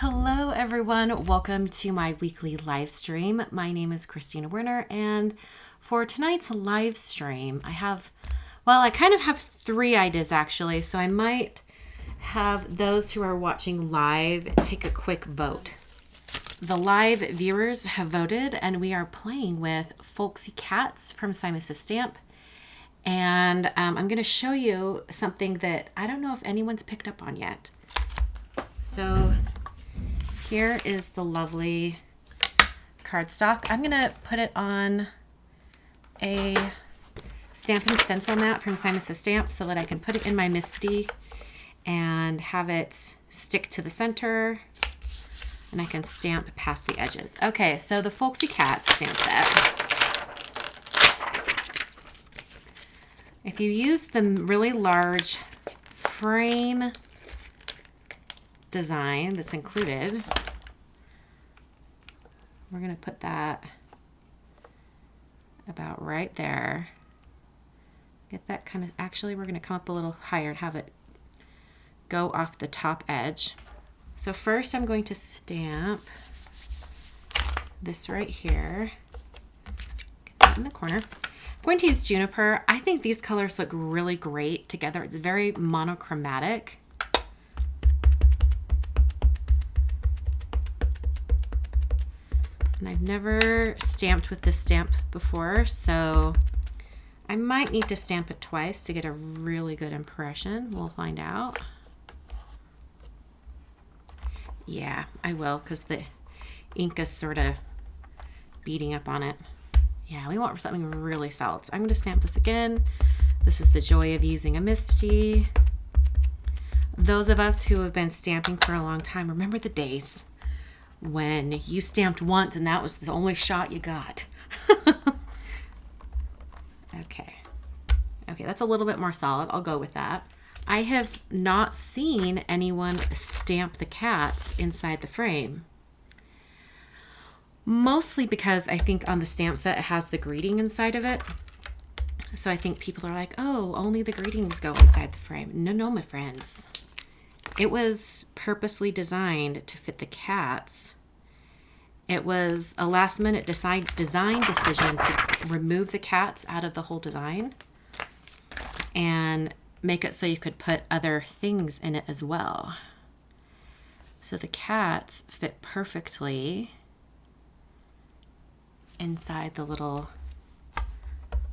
Hello everyone, welcome to my weekly live stream. My name is Christina Werner, and for tonight's live stream, I kind of have three ideas actually, so I might have those who are watching live take a quick vote. The live viewers have voted, and we are playing with Folksy Cats from Simon Says Stamp. And I'm going to show you something that I don't know if anyone's picked up on yet. So here is the lovely cardstock. I'm going to put it on a Stampin' Stencil mat from Simon Says Stamp so that I can put it in my MISTI and have it stick to the center, and I can stamp past the edges. Okay, so the Folksy Cats stamp set. If you use the really large frame design that's included, we're going to put that about right there. Get that kind of, actually we're going to come up a little higher and have it go off the top edge. So first I'm going to stamp this right here. Get that in the corner. I'm going to use Juniper. I think these colors look really great together. It's very monochromatic. And I've never stamped with this stamp before, so I might need to stamp it twice to get a really good impression. We'll find out. Yeah, I will, because the ink is sort of beating up on it. Yeah, we want something really solid. So I'm going to stamp this again. This is the joy of using a MISTI. Those of us who have been stamping for a long time remember the days when you stamped once and that was the only shot you got. Okay, that's a little bit more solid. I'll go with that. I have not seen anyone stamp the cats inside the frame. Mostly because I think on the stamp set it has the greeting inside of it. So I think people are like, oh, only the greetings go inside the frame. No, my friends. It was purposely designed to fit the cats. It was a last minute design decision to remove the cats out of the whole design and make it so you could put other things in it as well. So the cats fit perfectly inside the little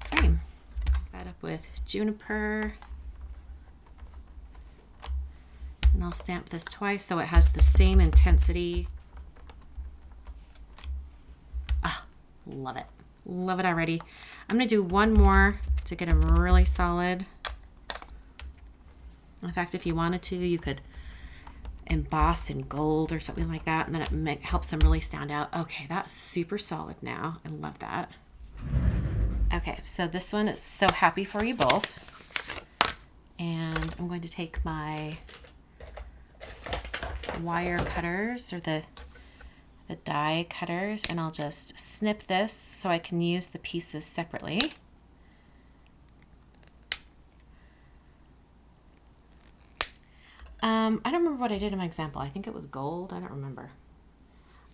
frame. That up with Juniper. And I'll stamp this twice so it has the same intensity. Ah, love it. Love it already. I'm going to do one more to get them really solid. In fact, if you wanted to, you could emboss in gold or something like that, and then it helps them really stand out. Okay, that's super solid now. I love that. Okay, so this one is So Happy for You Both. And I'm going to take my wire cutters or the die cutters, and I'll just snip this so I can use the pieces separately. I don't remember what I did in my example. I think it was gold. I don't remember.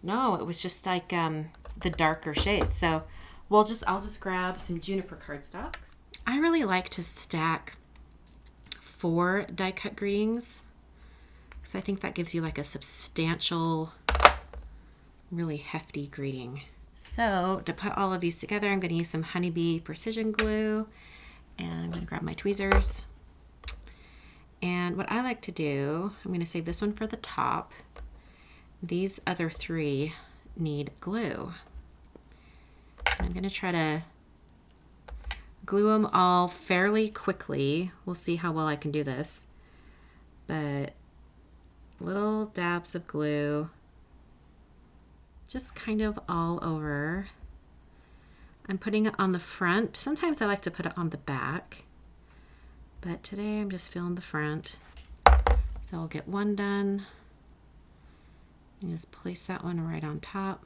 No, it was just like the darker shade. So I'll just grab some Juniper cardstock. I really like to stack 4 die cut greetings because I think that gives you like a substantial, really hefty greeting. So to put all of these together, I'm going to use some Honeybee precision glue, and I'm going to grab my tweezers. And what I like to do, I'm going to save this one for the top. These other 3 need glue. I'm going to try to glue them all fairly quickly. We'll see how well I can do this. But little dabs of glue, just kind of all over. I'm putting it on the front. Sometimes I like to put it on the back, but today I'm just feeling the front. So I'll get one done and just place that one right on top.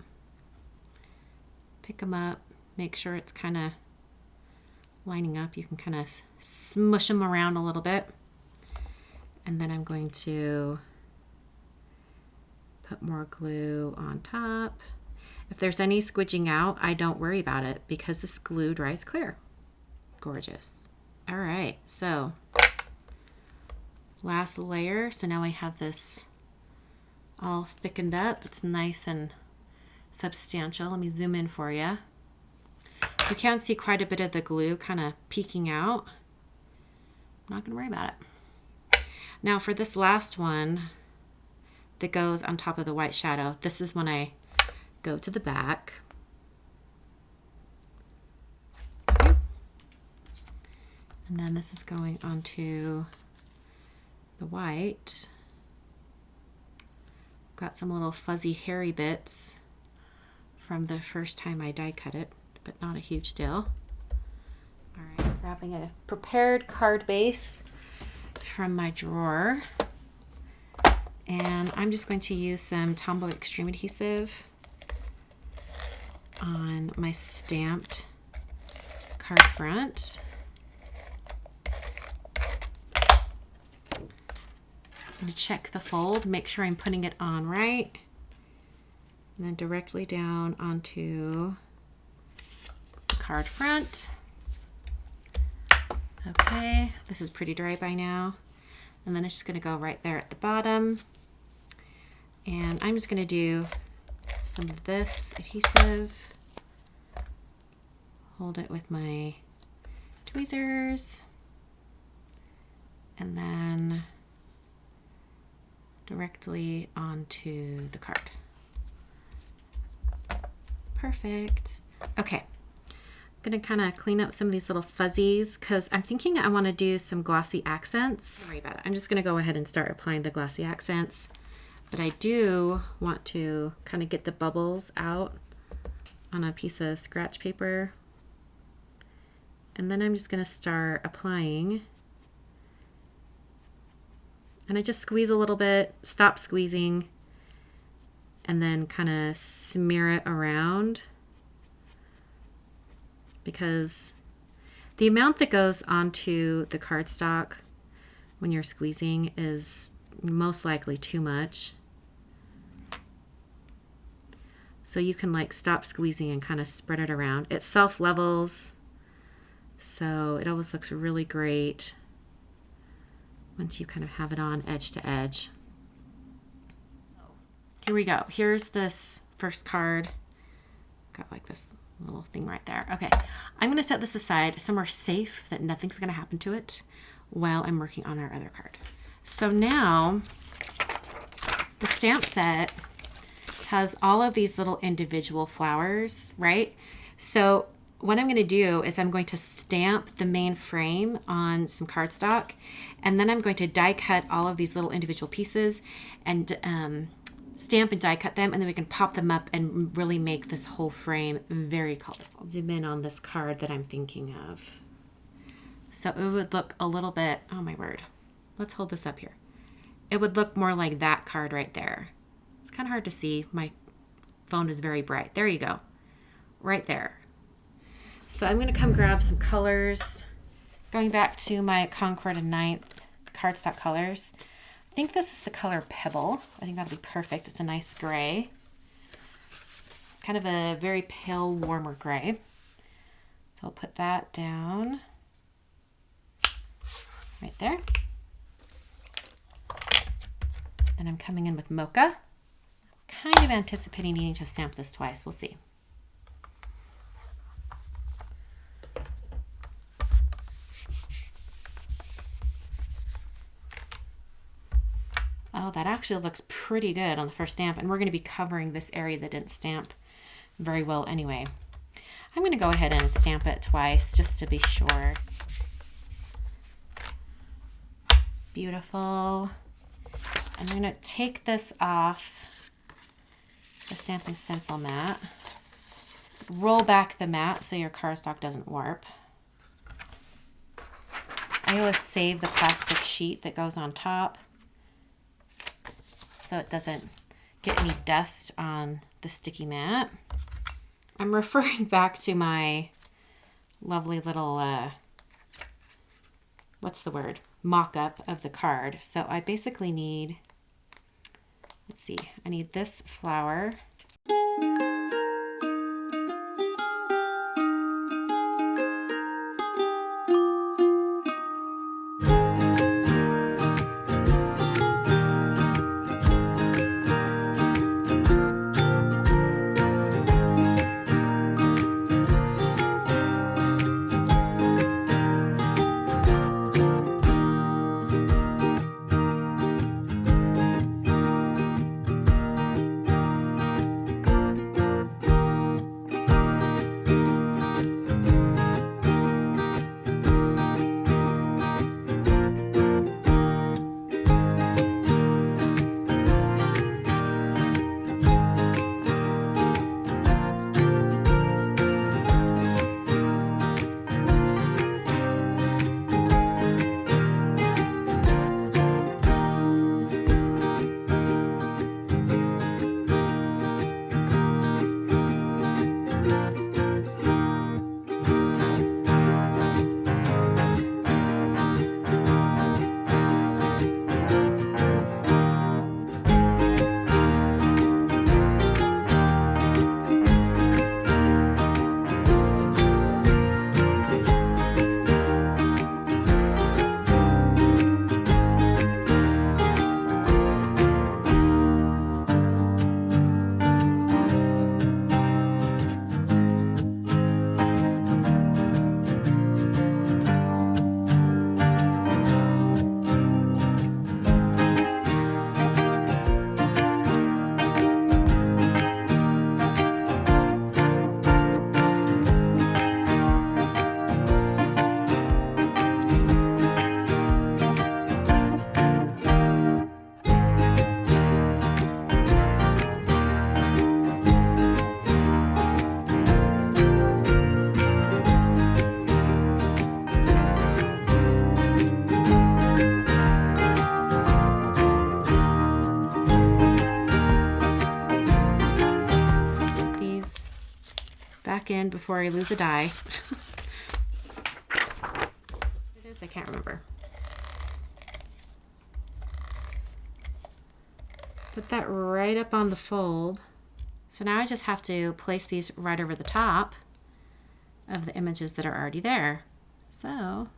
Pick them up, make sure it's kind of lining up. You can kind of smush them around a little bit. And then I'm going to put more glue on top. If there's any squidging out, I don't worry about it because this glue dries clear. Gorgeous. All right, so last layer. So now I have this all thickened up. It's nice and substantial. Let me zoom in for you. You can see quite a bit of the glue kind of peeking out. I'm not gonna worry about it. Now for this last one that goes on top of the white shadow, this is when I go to the back. Okay. And then this is going onto the white. Got some little fuzzy hairy bits from the first time I die cut it, but not a huge deal. All right, grabbing a prepared card base from my drawer. And I'm just going to use some Tombow Extreme Adhesive on my stamped card front. I'm going to check the fold, make sure I'm putting it on right, and then directly down onto the card front. Okay, this is pretty dry by now. And then it's just going to go right there at the bottom. And I'm just going to do some of this adhesive. Hold it with my tweezers. And then directly onto the card. Perfect. Okay. I'm going to kind of clean up some of these little fuzzies because I'm thinking I want to do some glossy accents. Don't worry about it. I'm just going to go ahead and start applying the glossy accents. But I do want to kind of get the bubbles out on a piece of scratch paper. And then I'm just going to start applying. And I just squeeze a little bit, stop squeezing, and then kind of smear it around. Because the amount that goes onto the cardstock when you're squeezing is most likely too much. So you can like stop squeezing and kind of spread it around. It self-levels, so it always looks really great once you kind of have it on edge to edge. Here we go. Here's this first card. Got like this little thing right there. Okay, I'm going to set this aside somewhere safe that nothing's going to happen to it while I'm working on our other card. So now the stamp set has all of these little individual flowers, right? So what I'm going to do is I'm going to stamp the main frame on some cardstock, and then I'm going to die cut all of these little individual pieces and stamp and die cut them, and then we can pop them up and really make this whole frame very colorful. Zoom in on this card that I'm thinking of. So it would look a little bit, oh my word, let's hold this up here. It would look more like that card right there. It's kind of hard to see. My phone is very bright. There you go. Right there. So I'm going to come grab some colors. Going back to my Concord and Ninth cardstock colors. I think this is the color Pebble. I think that'll be perfect. It's a nice gray. Kind of a very pale, warmer gray. So I'll put that down right there. Then I'm coming in with Mocha. Kind of anticipating needing to stamp this twice. We'll see. Oh, that actually looks pretty good on the first stamp, and we're going to be covering this area that didn't stamp very well anyway. I'm going to go ahead and stamp it twice just to be sure. Beautiful. I'm going to take this off the stamping stencil mat. Roll back the mat so your cardstock doesn't warp. I always save the plastic sheet that goes on top so it doesn't get any dust on the sticky mat. I'm referring back to my lovely little, what's the word? Mock-up of the card. So I basically need, let's see, I need this flower. Back in before I lose a die. What it is, I can't remember. Put that right up on the fold. So now I just have to place these right over the top of the images that are already there. So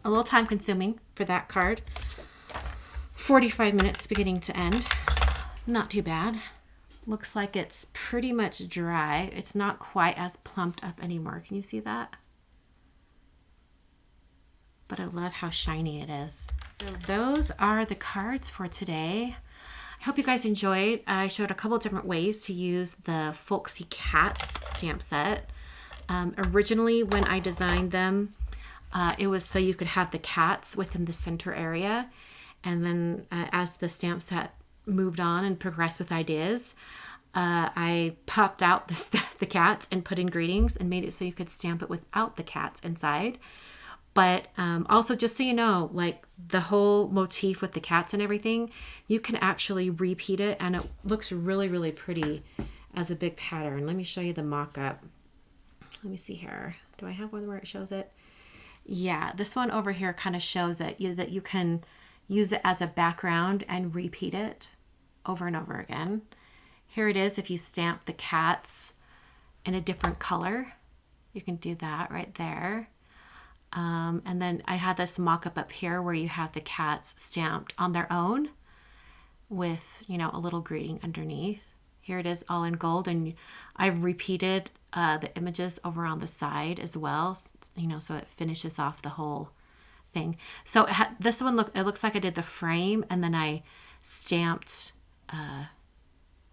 a little time consuming for that card. 45 minutes beginning to end. Not too bad. Looks like it's pretty much dry. It's not quite as plumped up anymore. Can you see that? But I love how shiny it is. So those are the cards for today. I hope you guys enjoyed. I showed a couple different ways to use the Folksy Cats stamp set. Originally, when I designed them, it was so you could have the cats within the center area. And then as the stamp set moved on and progressed with ideas, I popped out the cats and put in greetings and made it so you could stamp it without the cats inside. But also, just so you know, like the whole motif with the cats and everything, you can actually repeat it and it looks really, really pretty as a big pattern. Let me show you the mock-up. Let me see here. Do I have one where it shows it? Yeah, this one over here kind of shows it, that you can use it as a background and repeat it over and over again. Here it is if you stamp the cats in a different color. You can do that right there. And then I had this mock-up up here where you have the cats stamped on their own with, a little greeting underneath. Here it is all in gold, and I've repeated the images over on the side as well, so it finishes off the whole thing. So this one, it looks like I did the frame and then I stamped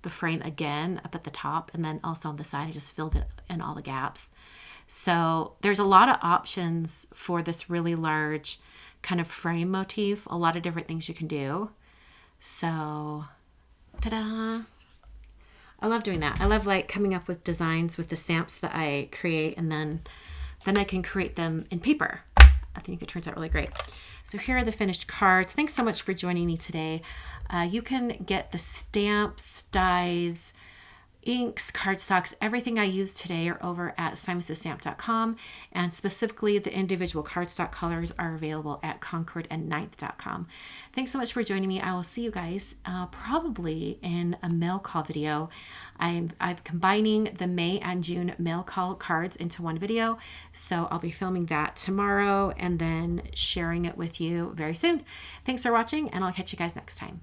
the frame again up at the top, and then also on the side I just filled it in all the gaps. So there's a lot of options for this really large kind of frame motif, a lot of different things you can do. So, ta-da! I love doing that. I love like coming up with designs with the stamps that I create, and then I can create them in paper. I think it turns out really great. So here are the finished cards. Thanks so much for joining me today. You can get the stamps, dies, inks, cardstocks, everything I used today are over at simonsthestamp.com, and specifically the individual cardstock colors are available at concordandninth.com. Thanks so much for joining me. I will see you guys probably in a mail call video. I'm combining the May and June mail call cards into one video, so I'll be filming that tomorrow and then sharing it with you very soon. Thanks for watching, and I'll catch you guys next time.